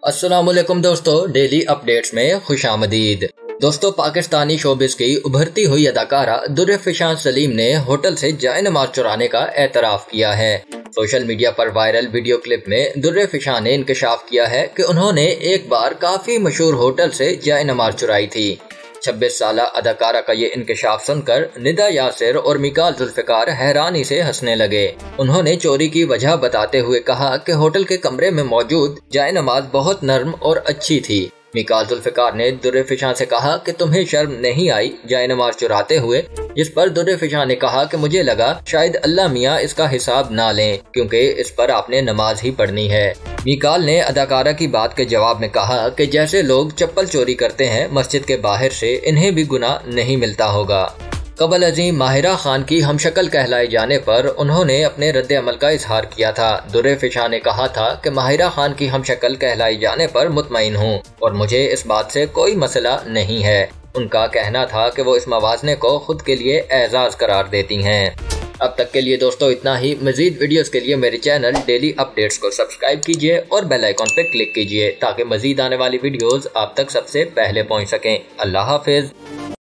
अस्सलामुअलैकुम दोस्तों, daily updates में खुशामदीद। दोस्तों, पाकिस्तानी शोबिस की उभरती हुई अदाकारा दुर्र फिशान सलीम ने होटल से जायनमाज चुराने का एतराफ़ किया है। सोशल मीडिया पर वायरल वीडियो क्लिप में दुर्र फिशान ने इंकशाफ किया है कि उन्होंने एक बार काफ़ी मशहूर होटल से जायनमाज चुराई थी। 26 साला अदाकारा का ये इंकशाफ सुनकर निदा यासिर और मिकाल जुल्फ़िकार हैरानी से हंसने लगे। उन्होंने चोरी की वजह बताते हुए कहा कि होटल के कमरे में मौजूद जायनमाज बहुत नर्म और अच्छी थी। मिकाल जुल्फ़िकार ने दुर्र फिशान से कहा कि तुम्हें शर्म नहीं आई जायनमाज चुराते हुए, जिस पर दुर्र फिशान ने कहा कि मुझे लगा शायद अल्लाह मियाँ इसका हिसाब ना लें क्योंकि इस पर आपने नमाज ही पढ़नी है। मिकाल ने अदाकारा की बात के जवाब में कहा कि जैसे लोग चप्पल चोरी करते हैं मस्जिद के बाहर से, इन्हें भी गुनाह नहीं मिलता होगा। कबल अजीम माहिरा खान की हमशक्ल कहलाए जाने पर उन्होंने अपने रद्द अमल का इजहार किया था। दुर्र फिशान ने कहा था कि माहिरा खान की हमशक्ल कहलाए जाने पर मुतमईन हूँ और मुझे इस बात से कोई मसला नहीं है। उनका कहना था कि वो इस मवाज़ने को खुद के लिए एजाज़ करार देती हैं। अब तक के लिए दोस्तों इतना ही। मज़ीद वीडियोस के लिए मेरे चैनल डेली अपडेट्स को सब्सक्राइब कीजिए और बेल आइकॉन पर क्लिक कीजिए ताकि मज़ीद आने वाली वीडियोस आप तक सबसे पहले पहुँच सकें। अल्लाह हाफिज़।